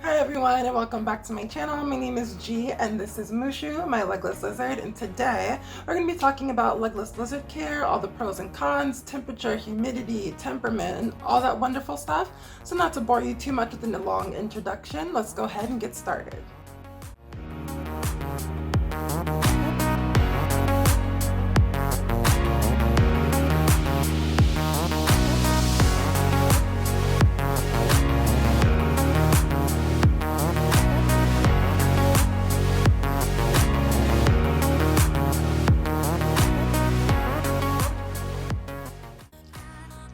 Hi everyone and welcome back to my channel. My name is G and this is Mushu, my legless lizard, and today we're going to be talking about legless lizard care, all the pros and cons, temperature, humidity, temperament, and all that wonderful stuff. So not to bore you too much with a long introduction, let's go ahead and get started.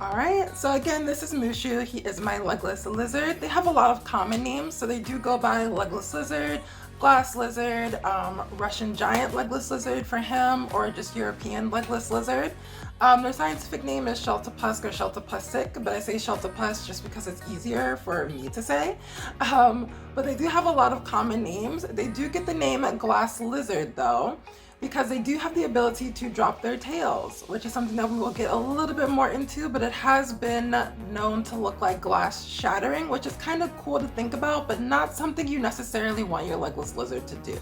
Alright, so again, this is Mushu. He is my legless lizard. They have a lot of common names, so they do go by legless lizard, glass lizard, Russian giant legless lizard for him, or just European legless lizard. Their scientific name is Sheltopus or Sheltopusic, but I say Sheltopus just because it's easier for me to say. But they do have a lot of common names. They do get the name glass lizard though, because they do have the ability to drop their tails, which is something that we will get a little bit more into, but it has been known to look like glass shattering, which is kind of cool to think about, but not something you necessarily want your legless lizard to do.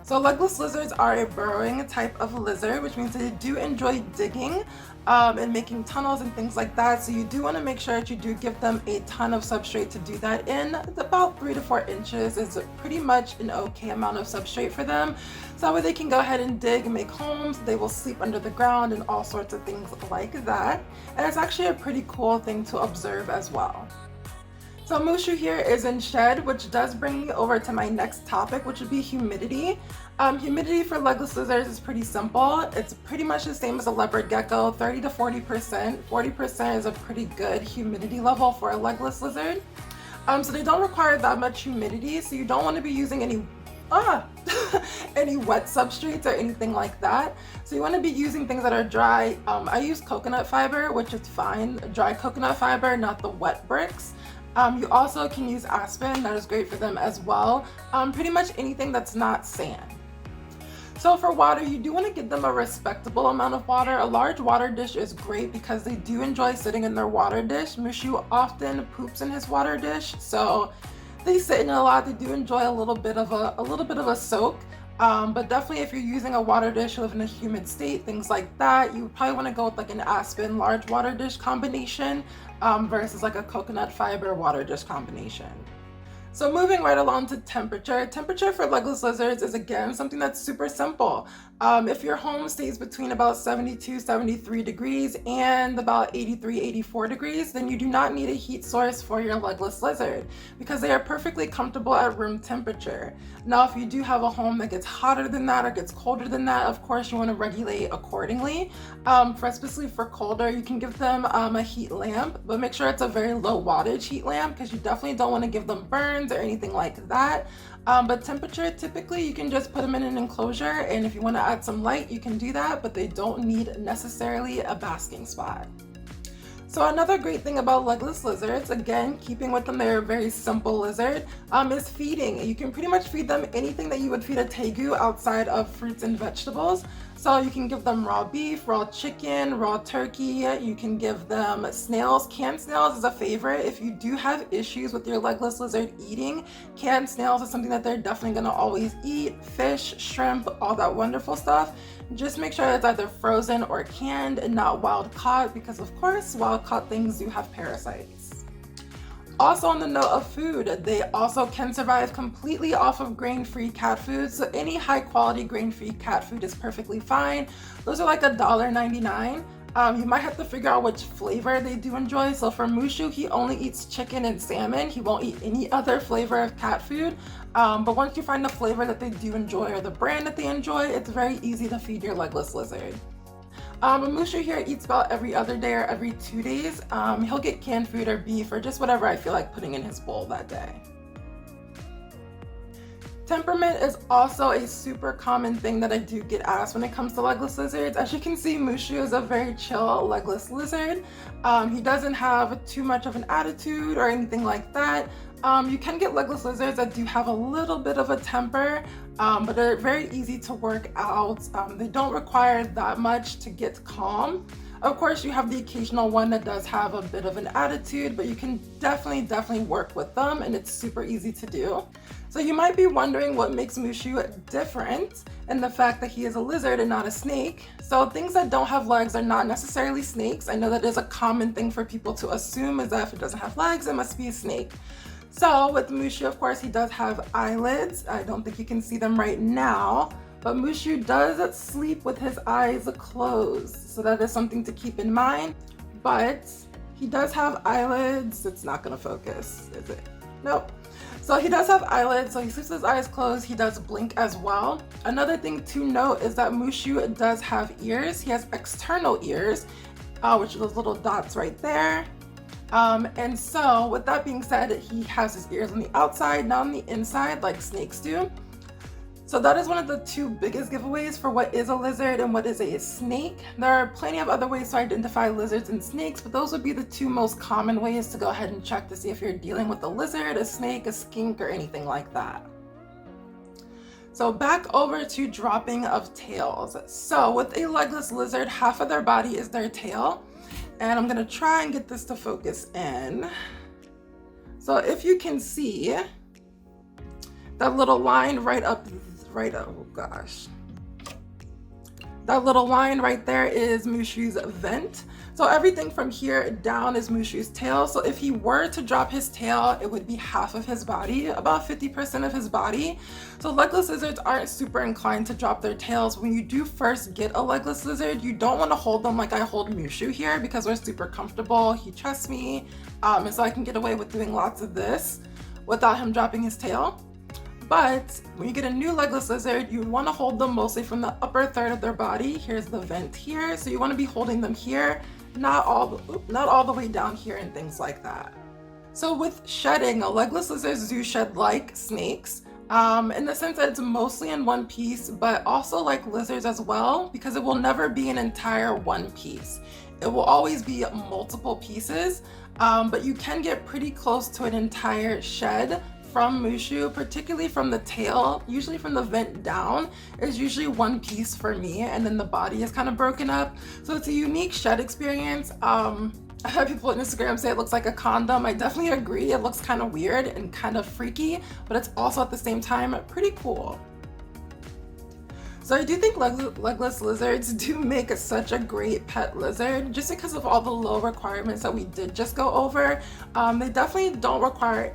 So legless lizards are a burrowing type of lizard, which means they do enjoy digging and making tunnels and things like that. So you do want to make sure that you do give them a ton of substrate to do that in. About 3 to 4 inches is pretty much an okay amount of substrate for them. So that way they can go ahead and dig and make homes. They will sleep under the ground and all sorts of things like that. And it's actually a pretty cool thing to observe as well. So Mushu here is in shed, which does bring me over to my next topic, which would be humidity. Humidity for legless lizards is pretty simple. It's pretty much the same as a leopard gecko, 30 to 40%. 40% is a pretty good humidity level for a legless lizard. So they don't require that much humidity, so you don't want to be using any any wet substrates or anything like that. So you want to be using things that are dry. I use coconut fiber, which is fine. Dry coconut fiber, not the wet bricks. You also can use aspen, that is great for them as well. Pretty much anything that's not sand. So for water, you do want to give them a respectable amount of water. A large water dish is great because they do enjoy sitting in their water dish. Mushu often poops in his water dish, so they sit in it a lot. They do enjoy a little bit of a soak. But definitely if you're using a water dish, live in a humid state, things like that, you probably want to go with like an aspen large water dish combination versus like a coconut fiber water dish combination. So moving right along to temperature. Temperature for legless lizards is again something that's super simple. If your home stays between about 72, 73 degrees and about 83, 84 degrees, then you do not need a heat source for your legless lizard because they are perfectly comfortable at room temperature. Now, if you do have a home that gets hotter than that or gets colder than that, of course you want to regulate accordingly. Especially for colder, you can give them a heat lamp, but make sure it's a very low wattage heat lamp because you definitely don't want to give them burns or anything like that. But temperature, typically you can just put them in an enclosure, and if you want to add some light you can do that, but they don't need necessarily a basking spot. So another great thing about legless lizards, again keeping with them, they're a very simple lizard, is feeding. You can pretty much feed them anything that you would feed a tegu outside of fruits and vegetables. So you can give them raw beef, raw chicken, raw turkey. You can give them snails. Canned snails is a favorite. If you do have issues with your legless lizard eating, canned snails is something that they're definitely going to always eat. Fish, shrimp, all that wonderful stuff. Just make sure it's either frozen or canned and not wild caught, because of course wild caught things do have parasites. Also on the note of food, they also can survive completely off of grain-free cat food. So any high quality grain-free cat food is perfectly fine. Those are like $1.99. You might have to figure out which flavor they do enjoy. So for Mushu, he only eats chicken and salmon. He won't eat any other flavor of cat food. But once you find the flavor that they do enjoy or the brand that they enjoy, it's very easy to feed your legless lizard. Mushu here eats about every other day or every 2 days. He'll get canned food or beef or just whatever I feel like putting in his bowl that day. Temperament is also a super common thing that I do get asked when it comes to legless lizards. As you can see, Mushu is a very chill legless lizard. He doesn't have too much of an attitude or anything like that. You can get legless lizards that do have a little bit of a temper, but they're very easy to work out. They don't require that much to get calm. Of course, you have the occasional one that does have a bit of an attitude, but you can definitely work with them, and it's super easy to do. So you might be wondering what makes Mushu different, and the fact that he is a lizard and not a snake. So things that don't have legs are not necessarily snakes. I know that is a common thing for people to assume, is that if it doesn't have legs, it must be a snake. So with Mushu, of course, he does have eyelids. I don't think you can see them right now, but Mushu does sleep with his eyes closed. So that is something to keep in mind. But he does have eyelids. It's not gonna focus, is it? Nope. So he does have eyelids, so he sleeps with his eyes closed. He does blink as well. Another thing to note is that Mushu does have ears. He has external ears, which are those little dots right there. And so with that being said, he has his ears on the outside, not on the inside like snakes do. So that is one of the two biggest giveaways for what is a lizard and what is a snake. There are plenty of other ways to identify lizards and snakes, but those would be the two most common ways to go ahead and check to see if you're dealing with a lizard, a snake, a skink, or anything like that. So back over to dropping of tails. So with a legless lizard, half of their body is their tail. And I'm gonna try and get this to focus in. So if you can see that little line oh gosh. That little line right there is Mushu's vent. So everything from here down is Mushu's tail. So if he were to drop his tail, it would be half of his body, about 50% of his body. So legless lizards aren't super inclined to drop their tails. When you do first get a legless lizard, you don't want to hold them like I hold Mushu here, because we're super comfortable. He trusts me, and so I can get away with doing lots of this without him dropping his tail. But when you get a new legless lizard, you want to hold them mostly from the upper third of their body. Here's the vent here. So you want to be holding them here, not all the way down here and things like that. So with shedding, legless lizards do shed like snakes, in the sense that it's mostly in one piece, but also like lizards as well, because it will never be an entire one piece. It will always be multiple pieces, but you can get pretty close to an entire shed from Mushu, particularly from the tail. Usually from the vent down is usually one piece for me, and then the body is kind of broken up. So it's a unique shed experience. I've had people on Instagram say it looks like a condom. I definitely agree. It looks kind of weird and kind of freaky, but it's also at the same time pretty cool. So I do think legless lizards do make such a great pet lizard, just because of all the low requirements that we did just go over. They definitely don't require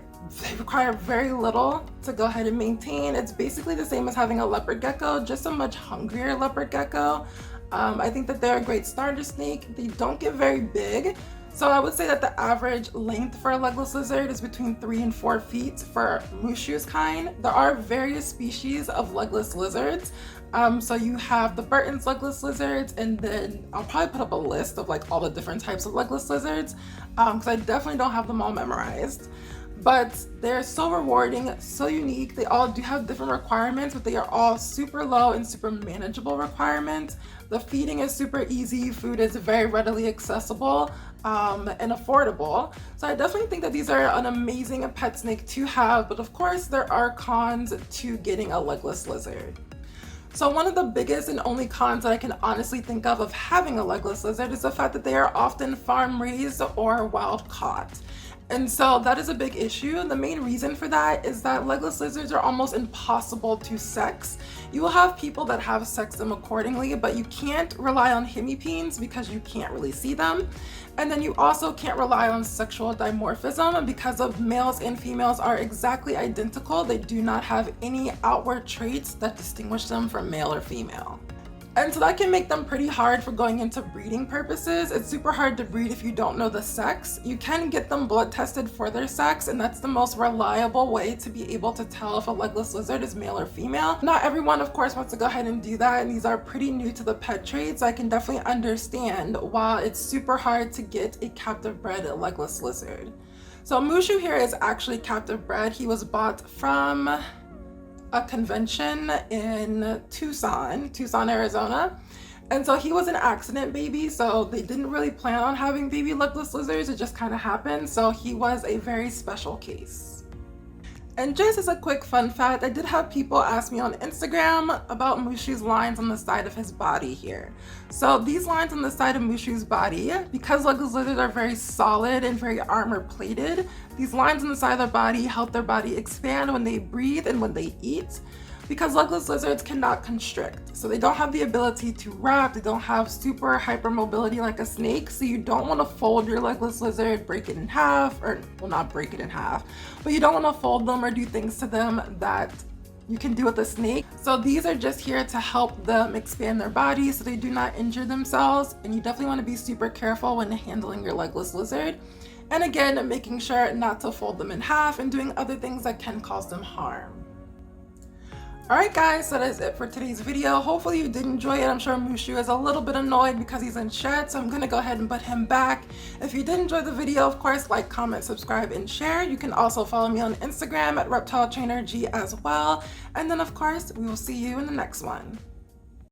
very little to go ahead and maintain. It's basically the same as having a leopard gecko, just a much hungrier leopard gecko. I think that they're a great starter snake. They don't get very big. So I would say that the average length for a legless lizard is between 3 and 4 feet for Mushu's kind. There are various species of legless lizards. So you have the Burton's legless lizards, and then I'll probably put up a list of like all the different types of legless lizards, because I definitely don't have them all memorized. But they're so rewarding, so unique. They all do have different requirements, but they are all super low and super manageable requirements. The feeding is super easy. Food is very readily accessible and affordable. So I definitely think that these are an amazing pet snake to have, but of course there are cons to getting a legless lizard. So one of the biggest and only cons that I can honestly think of having a legless lizard is the fact that they are often farm raised or wild caught. And so that is a big issue. The main reason for that is that legless lizards are almost impossible to sex. You will have people that have sexed them accordingly, but you can't rely on hemipenes because you can't really see them. And then you also can't rely on sexual dimorphism because of males and females are exactly identical. They do not have any outward traits that distinguish them from male or female. And so that can make them pretty hard for going into breeding purposes. It's super hard to breed if you don't know the sex. You can get them blood tested for their sex, and that's the most reliable way to be able to tell if a legless lizard is male or female. Not everyone, of course, wants to go ahead and do that, and these are pretty new to the pet trade, so I can definitely understand why it's super hard to get a captive bred legless lizard. So Mushu here is actually captive bred. He was bought from a convention in Tucson, Arizona. And so he was an accident baby, so they didn't really plan on having baby legless lizards. It just kind of happened. So he was a very special case. And just as a quick fun fact, I did have people ask me on Instagram about Mushu's lines on the side of his body here. So these lines on the side of Mushu's body, because Legless lizards are very solid and very armor plated, these lines on the side of their body help their body expand when they breathe and when they eat. Because legless lizards cannot constrict. So they don't have the ability to wrap, they don't have super hypermobility like a snake, so you don't want to fold your legless lizard, break it in half, or well, not break it in half, but you don't want to fold them or do things to them that you can do with a snake. So these are just here to help them expand their body so they do not injure themselves, and you definitely want to be super careful when handling your legless lizard. And again, making sure not to fold them in half and doing other things that can cause them harm. Alright guys, so that is it for today's video. Hopefully you did enjoy it. I'm sure Mushu is a little bit annoyed because he's in shed, so I'm going to go ahead and put him back. If you did enjoy the video, of course, like, comment, subscribe, and share. You can also follow me on Instagram at reptiletrainerg as well. And then of course, we will see you in the next one.